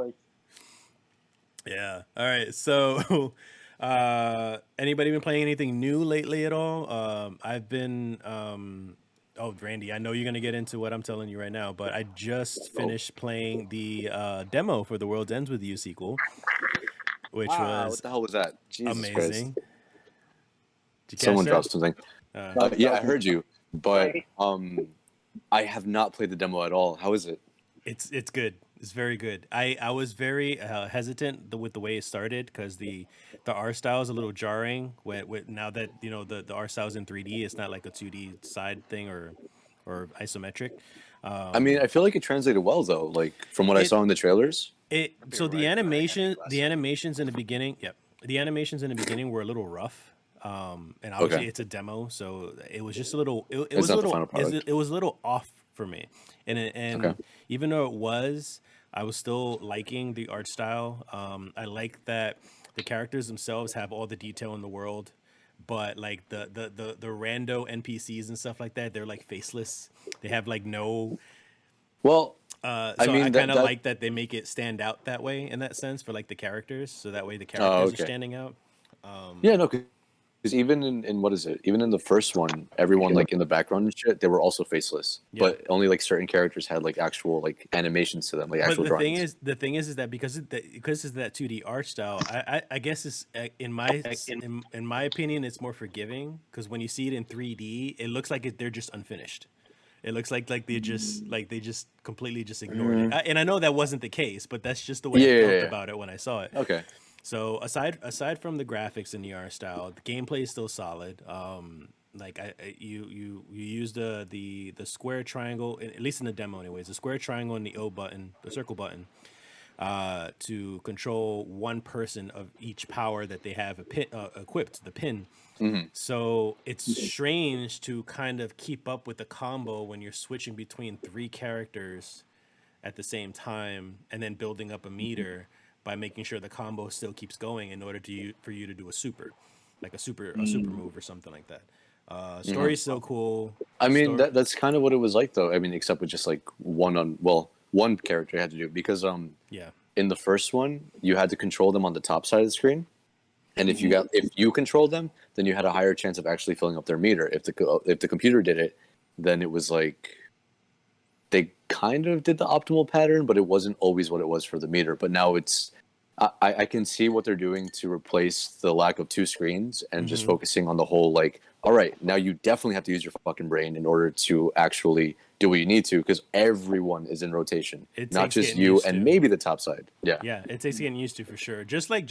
wait. Yeah. All right. So, anybody been playing anything new lately at all? I've been. Oh, Randy, I know you're gonna get into what I'm telling you right now, but I just Oh. finished playing the demo for the World's Ends with You sequel, which What was the hell was that? Jesus Christ! amazing. Did you catch Someone that? dropped something. That Yeah, I was heard you, but Right. I have not played the demo at all. How is it? It's good. It's very good. I was very hesitant with the way it started because the art style is a little jarring. With now that the art style is in 3D, it's not like a 2D side thing or isometric. I mean, I feel like it translated well though. Like from what I It saw in the trailers. be so right, but I can't be the less. animations in the beginning, yep, the animations in the beginning were a little rough. And obviously Okay. it's a demo, so it was just a little. It It's was a not the little. final product. It was a little off for me, and Okay. even though it was, I was still liking the art style. I like that the characters themselves have all the detail in the world, but like the rando NPCs and stuff like that, they're like faceless. They have like no. Well, I So I mean kind of that. like that they make it stand out that way in that sense for like the characters, so that way the Oh, characters are okay. standing out. Yeah, no, because even in what is it? Even in the first one, everyone like in the background and shit, they were also faceless. Yeah. But only like certain characters had like actual like animations to them, like But actual drawings. the thing is that because it's that 2D art style, I guess it's in my opinion, it's more forgiving because when you see it in 3D, it looks like they're just unfinished. It looks like they just completely just ignored it. And I know that wasn't the case, but that's just the way I felt Yeah. about it when I saw it. Okay. So aside from the graphics and the art style, the gameplay is still solid. Like you use the square triangle, at least in the demo, anyways. The square triangle and the O button, the circle button, to control one person of each power that they have equipped. The pin. So it's strange to kind of keep up with the combo when you're switching between three characters at the same time and then building up a meter by making sure the combo still keeps going in order for you to do a super, like a super move or something like that. Story's so cool. I mean Story- that's kind of what it was like though. I mean, except with just like one character had to do it because yeah, in the first one you had to control them on the top side of the screen, and if you controlled them, then you had a higher chance of actually filling up their meter. If the computer did it, then it was like they kind of did the optimal pattern, but it wasn't always what it was for the meter. But now it's I can see what they're doing to replace the lack of two screens and just focusing on the whole, like, all right, now you definitely have to use your fucking brain in order to actually do what you need to, because everyone is in rotation, It not takes just getting you used and to. maybe the top side. Yeah. yeah, it takes getting used to for sure. Just like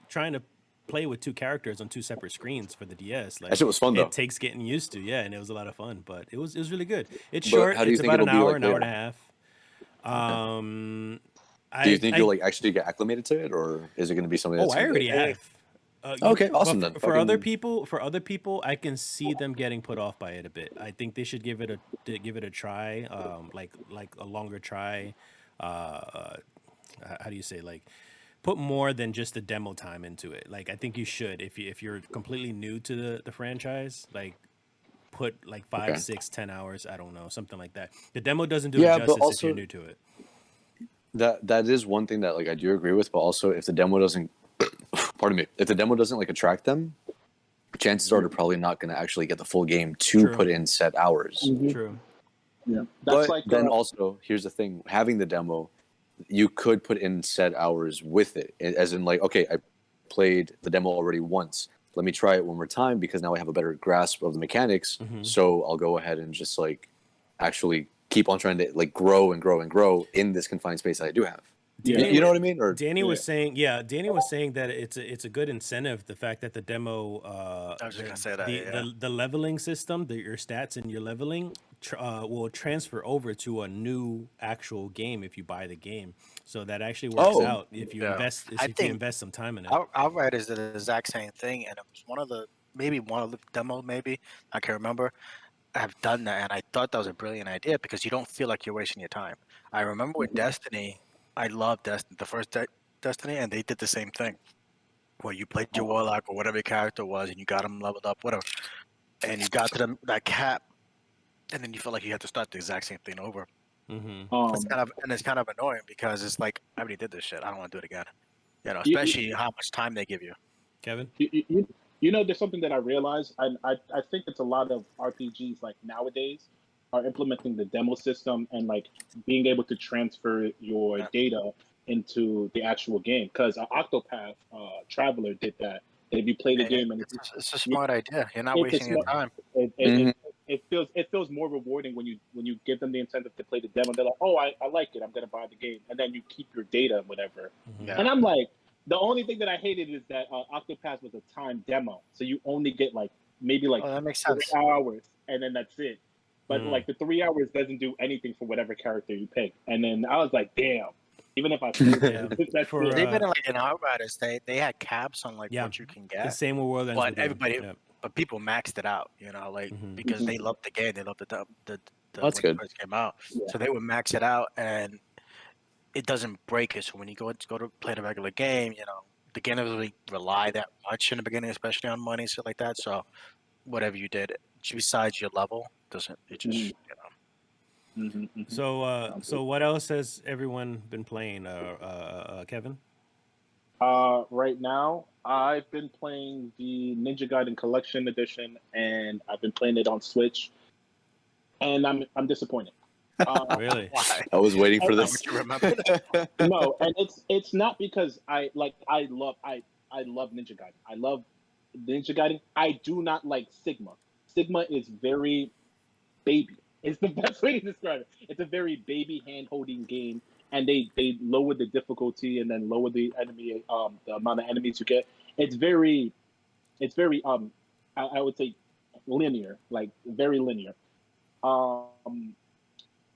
trying to play with two characters on two separate screens for the DS. Like That shit was fun, though. it takes getting used to. Yeah, and it was a lot of fun. But it was really good. It's But short. how do you It's think about it'll an be hour, like an hour and later? a half. Do you think you'll like actually get acclimated to it, or is it going to be something that's I gonna be already like, have. Okay, awesome but then. For other Fucking- people, I can see them getting put off by it a bit. I think they should give it a try, like a longer try. How do you say, like, put more than just the demo time into it. Like, I think you should, if you're completely new to the franchise, like, put like 5, Okay. 6, 10 hours. I don't know, something like that. The demo doesn't do Yeah, it but justice if also- you're new to it. that is one thing that like I do agree with, but also if the demo doesn't pardon me, if the demo doesn't like attract them, chances are they're probably not going to actually get the full game to True. put in set hours. True. Yeah, that's But like then also, here's the thing: having the demo, you could put in set hours with it, as in like, okay, I played the demo already once. Let me try it one more time because now I have a better grasp of the mechanics. So I'll go ahead and just like actually keep on trying to like grow and grow and grow in this confined space that I do have. Danny- You know what I mean? Or Danny was saying that it's a good incentive. The fact that the demo, I was just gonna say that, yeah. the leveling system, your stats and your leveling will transfer over to a new actual game if you buy the game. So that actually works Oh. out if you Yeah. invest I if you think invest some time in it. Outright is the exact same thing, and it was one of the demos, maybe I can't remember. Have done that, and I thought that was a brilliant idea because you don't feel like you're wasting your time. I remember with Destiny, I loved the first Destiny, and they did the same thing, where you played your warlock or whatever your character was, and you got them leveled up, whatever, and you got to that cap, and then you felt like you had to start the exact same thing over. Mm-hmm. It's kind of annoying because it's like I already did this shit. I don't want to do it again. You know, You, especially how much time they give you. Kevin. you know, there's something that I realized, and I think it's a lot of RPGs like nowadays are implementing the demo system and like being able to transfer your Yeah. data into the actual game. Because Octopath Traveler did that. If you play the And game and it's a you, smart idea. You're not it's a wasting your smart, time. Mhm. it feels more rewarding when you give them the incentive to play the demo. They're like, oh, I like it, I'm gonna buy the game, and then you keep your data, whatever. Mm-hmm. Yeah. And I'm like, the only thing that I hated is that Octopath was a time demo, so you only get like maybe like Oh, that makes 3 sense. hours, and then that's it. But Mm. like the 3 hours doesn't do anything for whatever character you pick. And then I was like, damn, even if I played Yeah. it, that's For, it. Even like in Outriders, they had caps on like Yeah. what you can The get, same with World Ends but with You. everybody, Yeah. but people maxed it out. You know, like Mhm. because Mhm. they loved the game, they loved the That's when it good. first came out, Yeah. so they would max it out, and it doesn't break it. So when you go to play the regular game, you know, the game doesn't really rely that much in the beginning, especially on money, shit like that. So whatever you did, besides your level, doesn't it just Mhm. So, Sounds so good. what else has everyone been playing? Kevin. Right now, I've been playing the Ninja Gaiden Collection Edition, and I've been playing it on Switch, and I'm disappointed. Really? why? I was waiting for I- Not this. what you remember. no, and it's not because I love Ninja Gaiden. I love Ninja Gaiden. I do not like Sigma. Sigma is very baby. It's the best way to describe it. It's a very baby hand holding game, and they lower the difficulty and then lower the amount of enemies you get. It's very I would say linear, like very linear. Um,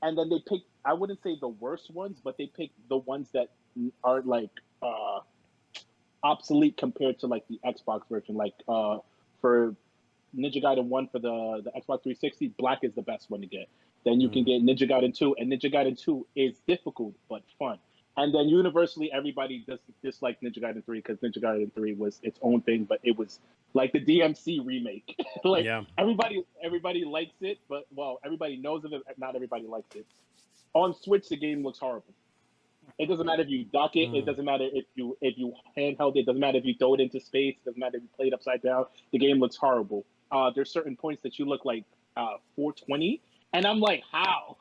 and then they pick, I wouldn't say the worst ones, but they pick the ones that are like uh obsolete compared to like the Xbox version. Like for Ninja Gaiden 1 for the Xbox 360, black is the best one to get. Then you can Mm. get Ninja Gaiden 2, and Ninja Gaiden 2 is difficult but fun. And then universally, everybody dislike Ninja Gaiden 3 because Ninja Gaiden 3 was its own thing, but it was like the DMC remake. Like Yeah. everybody likes it, but well, everybody knows of it. Not everybody likes it. On Switch, the game looks horrible. It doesn't matter if you dock it. It Mm. doesn't matter if you handheld it. It doesn't matter if you throw it into space. It doesn't matter if you play it upside down. The game looks horrible. There's certain points that you look like 420, and I'm like, how?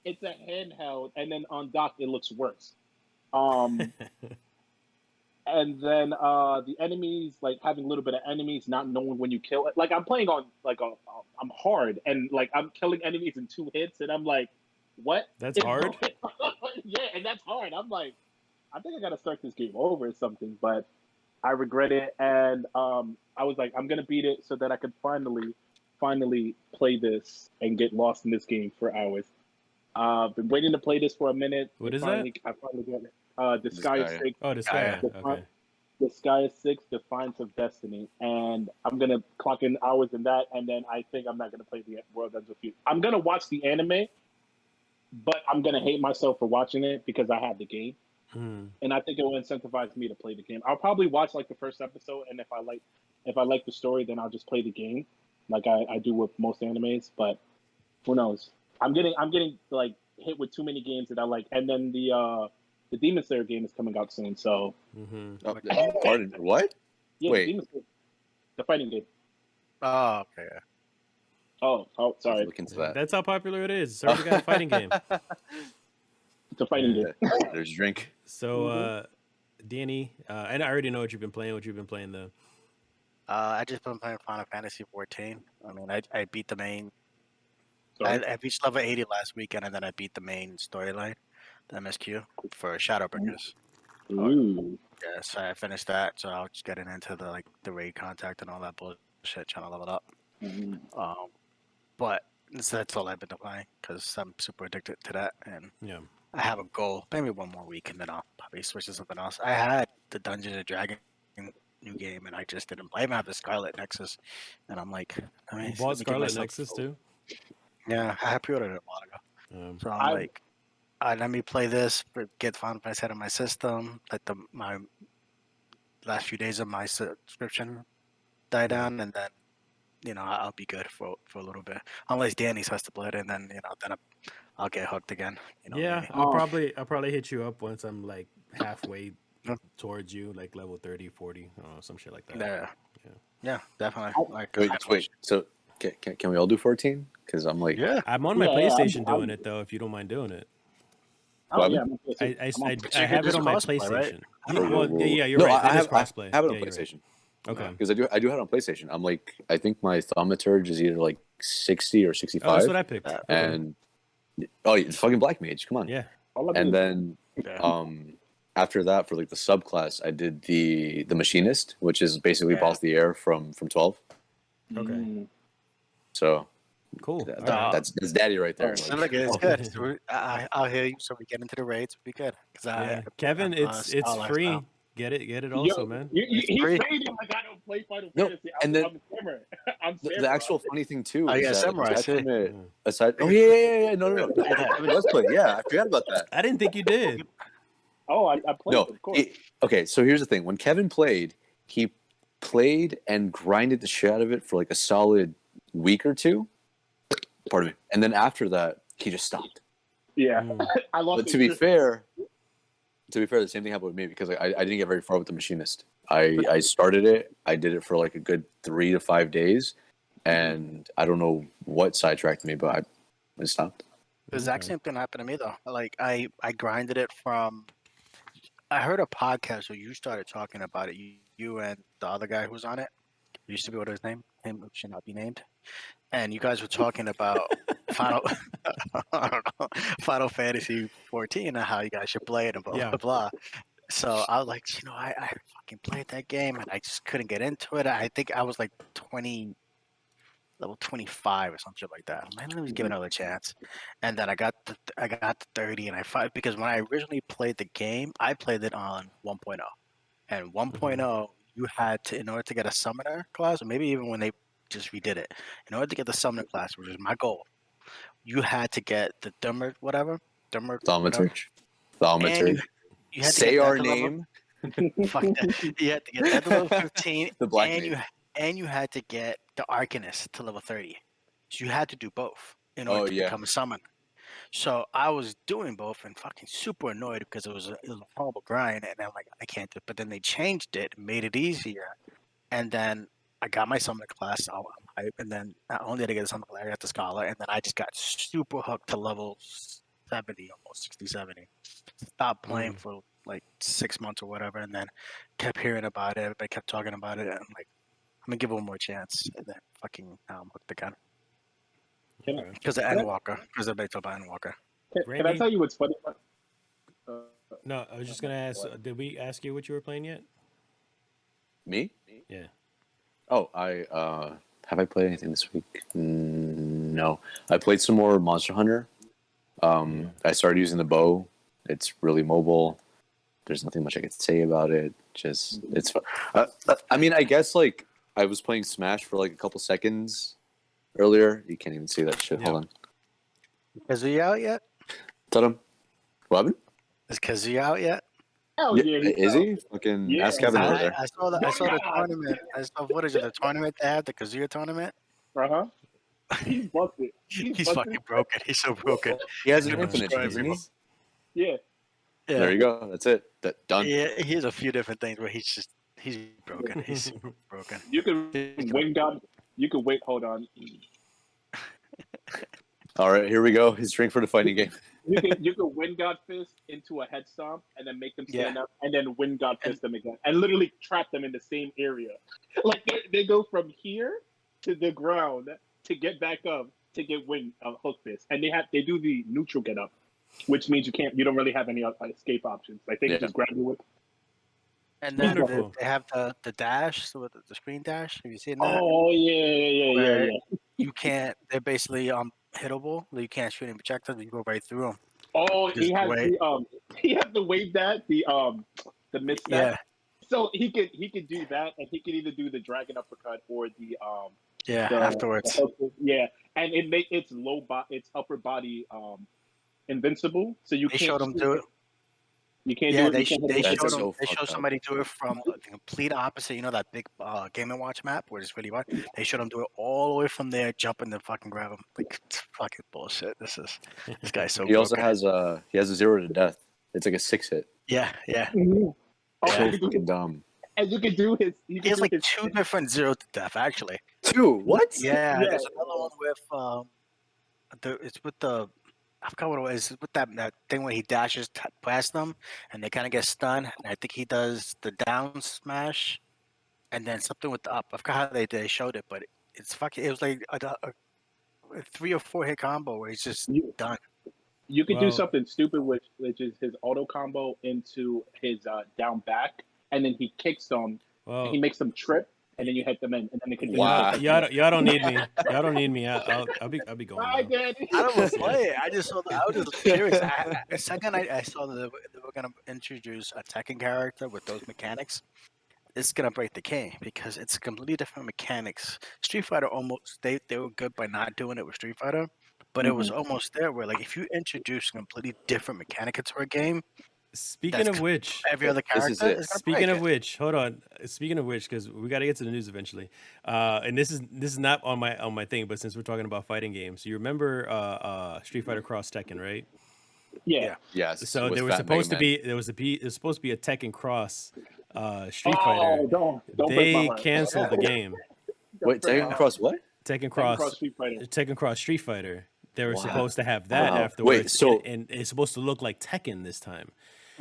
it's a handheld, and then on dock it looks worse. Um, and then the enemies, like having a little bit of enemies, not knowing when you kill it. Like I'm playing on like I'm hard, and like I'm killing enemies in 2 hits, and I'm like, what? That's is hard. going on? Yeah, and that's hard. I'm like, I think I gotta start this game over or something, but I regret it, and I was like, I'm gonna beat it so that I could finally play this and get lost in this game for hours. Been waiting to play this for a minute. What is that? I finally got it. The This Sky is guy. Six. Oh, this Yeah. guy. The, Okay. the Sky is Six, Defiance of Destiny, and I'm gonna clock in hours in that, and then I think I'm not gonna play the World Ends with You. I'm gonna watch the anime, but I'm gonna hate myself for watching it because I have the game, Mm. and I think it will incentivize me to play the game. I'll probably watch like the first episode, and if I like the story, then I'll just play the game, like I do with most animes. But who knows? I'm getting like hit with too many games that I like, and then the Demon Slayer game is coming out soon, so Mm-hmm. Oh, pardon. What? yeah, Wait. Demon Slayer, the fighting game. Oh, okay. Oh, I have to sorry, look into that. That's how popular it is. It's already got a fighting game. it's a fighting game. There's drink. So, Mhm. Danny, and I already know what you've been playing. What you've been playing though. I just been playing Final Fantasy 14. I mean, I beat the main. Sorry. I reached level 80 last weekend, and then I beat the main storyline, the MSQ for Shadowbringers. Ooh. Yeah, so I finished that. So I was just getting into the raid contact and all that bullshit, trying to level it up. Mhm. But that's all I've been playing because I'm super addicted to that, and Yeah. I have a goal. Maybe one more week, and then I'll probably switch to something else. I had the Dungeons and Dragons new game, and I just didn't. I even have the Scarlet Nexus, and I'm like, You let bought me give Scarlet myself Nexus too. Yeah, I pre-ordered it a while ago. So I'm I like, let me play this, get Final Fantasy out of my system, let my last few days of my subscription die Yeah. down, and then I'll be good for a little bit, unless Danny starts to bled, and then I'll get hooked again. Yeah, Maybe. I'll probably hit you up once I'm like halfway Yep. towards you, like level 30, 40, some shit like that. Yeah, definitely. Like, Wait. So can we all do 14? Because I'm like, yeah. I'm on my Yeah, PlayStation I'm- doing it though. If you don't mind doing it, Oh What? yeah, I But you have could it on my just cosplay, right? PlayStation. Whoa, Well, whoa, whoa. yeah, you're No, right. That is I crossplay. have it on Yeah, you're right. PlayStation. Okay. Because I do have it on PlayStation. I'm like, I think my thaumaturge is either like 60 or Oh, 65. that's what I picked. Okay. And it's fucking Black Mage. Come on. Yeah. And then Yeah. after that, for like the subclass, I did the machinist, which is basically Yeah. Boss of the Air from 12. Okay. So Cool. that- All right. that's daddy right there. So Like, look, it's good. So I'll hear you. So we get into the raids. We'll be good. Yeah, Kevin, it's free. Get it also, man. He's free. saying it like I don't play Final No, Fantasy. and then- I'm Samurai. I'm the Samurai. actual funny thing too. Oh, is yeah, that Samurai, aside see. from it, oh yeah. No. Kevin does play. Yeah, I forgot about that. I didn't think you did. Oh, I played No, it, of course. okay. So here's the thing: when Kevin played, he played and grinded the shit out of it for like a solid week or two. Pardon me. And then after that, he just stopped. Yeah, Mm. I lost. But to be fair, the same thing happened with me because I didn't get very far with the machinist. I started it. I did it for like a good 3 to 5 days, and I don't know what sidetracked me, but I stopped. The exact same thing happened to me though. Like I grinded it from. I heard a podcast where you started talking about it. You and the other guy who was on it. Used to be what his name. Him should not be named. And you guys were talking about Final. I don't know, Final Fantasy 14 and how you guys should play it and blah Yeah. blah blah. So I was like, I fucking played that game and I just couldn't get into it. I think I was like level 25 or some shit like that. I'm like, let me give it another chance. And then I got to 30 and I fought because when I originally played the game, I played it on 1.0. And 1.0, you had to, in order to get a summoner class, or maybe even when they just redid it, in order to get the summoner class, which is my goal, you had to get the Dummer, whatever. Thaumaturge. And Thaumaturge. you had to Say get that our to level- name. Fuck that. You had to get that to level 15. The Black and Mage. you had to get the Arcanist to level 30. So you had to do both in order to become a summoner. So I was doing both and fucking super annoyed because it was a horrible grind, and I'm like, I can't do it. But then they changed it, made it easier, and then I got my summoner class. I'm hype, and then not only did I get the summoner class, I got the scholar, and then I just got super hooked to level 70, almost 60, 70. Stopped playing for like 6 months or whatever, and then kept hearing about it. Everybody kept talking about it, and I'm like, I'm gonna give it one more chance, and then fucking now I'm hooked again. Because of Endwalker. Because everybody talk about Endwalker. Can I tell you what's funny? No, I was just gonna ask. Did we ask you what you were playing yet? Me? Yeah. Oh, have I played anything this week? No. I played some more Monster Hunter. I started using the bow. It's really mobile. There's nothing much I could say about it. Just it's fun. I mean, I guess like I was playing Smash for like a couple seconds earlier. You can't even see that shit. Hold on. Is he out yet? Tell him. What happened? Is Kazuya out yet? Hell Yeah, yeah, is he? Fucking Yeah. ask Kevin over there. I saw the tournament. I saw footage of the tournament they had, the Kazuya tournament. Uh-huh. He's busted. He's busted. fucking broken. He's so broken. He has an Yeah. infinite, doesn't he? Yeah. Yeah. There you go. That's it. Done. Yeah, he has a few different things where he's broken. He's super broken. You can win God. You can wait. Hold on. All right, here we go. His drink for the fighting game. You can win God Fist into a head stomp and then make them stand up and then win God Fist them again and literally trap them in the same area. Like they go from here to the ground to get back up to get win hook fist, and they do the neutral get up, which means you don't really have any escape options. Like they can just grab you with. And then Wonderful. they have the dash, so the screen dash. Have you seen that? Oh yeah. You can't. They're basically hittable. You can't shoot any projectiles. You go right through them. Oh, he Just has wait. he has the wave that the misstep. Yeah. So he could do that, and he could either do the dragon uppercut or the Afterwards. Yeah, and its its upper body invincible, so you They can't showed him shoot do it. You can't Yeah, do it. they You can't hit it That's with so they showed fucked up. somebody do it from the complete opposite. You know that big Game and Watch map where it's really wide. They showed him do it all the way from there, jump and then fucking grab him. Like it's fucking bullshit. This guy's so He also broken. has a 0 to death. It's like a 6-hit. Yeah, yeah. Mhm. Oh, Yeah. So you can do fucking his, dumb. and you can do his. You He can has do like his. 2 different 0 to death actually. 2. What? Yeah, Yeah. there's another one with it's with the I forgot what it was. It's with that thing where he dashes past them and they kind of get stunned. And I think he does the down smash and then something with the up. I forgot how they showed it, but it's fucking. It was like a 3 or 4 hit combo where he's just You, done. you could do Well, something stupid, which is his auto combo into his down back, and then he kicks them, and he well, makes them trip, and then you hit them in, and then they can. Wow. y'all don't need me. Y'all don't need me. I'll be going Bye, now. Daddy. I don't even play it. I just saw. I was just curious. The second I saw that they were gonna introduce a Tekken character with those mechanics, it's gonna break the game because it's completely different mechanics. Street Fighter almost they were good by not doing it with Street Fighter, but it was almost there where like if you introduce a completely different mechanic into a game, Speaking that's of which, every other This is character it. is gonna speaking break of it. which, hold on. Speaking of which, because we got to get to the news eventually. And this is not on my thing, but since we're talking about fighting games, you remember Street Fighter Cross Tekken, right? Yeah. Yeah. Yes. So with there was Fat Mega supposed to Man. be there's supposed to be a Tekken Cross Street Oh, Fighter. don't break my They heart. canceled the game. Wait, Don't break my Tekken heart. Cross what? Tekken Tekken Cross Cross Street Fighter. Tekken Cross Street Fighter. They were Wow. supposed to have that Wow. afterwards, Wait, so and it's supposed to look like Tekken this time.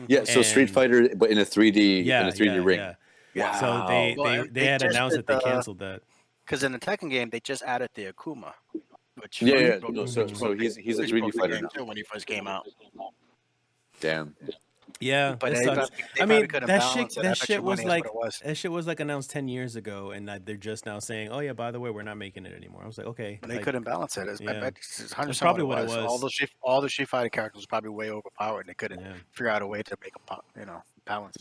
yeah, so Street And Fighter, but in a 3D yeah, 3D ring. yeah. Yeah. So Wow. Well, they had just announced did that they canceled that. because in the Tekken game they just added the Akuma, which Yeah, fucking yeah. broke, No, which so broke he's the- a which 3D broke the fighter game now. too when he first came out. Damn. Yeah, But it they sucks. probably, they I probably mean, couldn't that balance shit it. that I bet you shit was money that's like what it was. that shit was like announced 10 years ago, and they're just now saying, "Oh yeah, by the way, we're not making it anymore." I was like, okay, But they like couldn't balance it. I yeah, bet it's that's 100% probably what what it it was. was. All the Street Fighter characters were probably way overpowered, and they couldn't Yeah. figure out a way to make them, balance.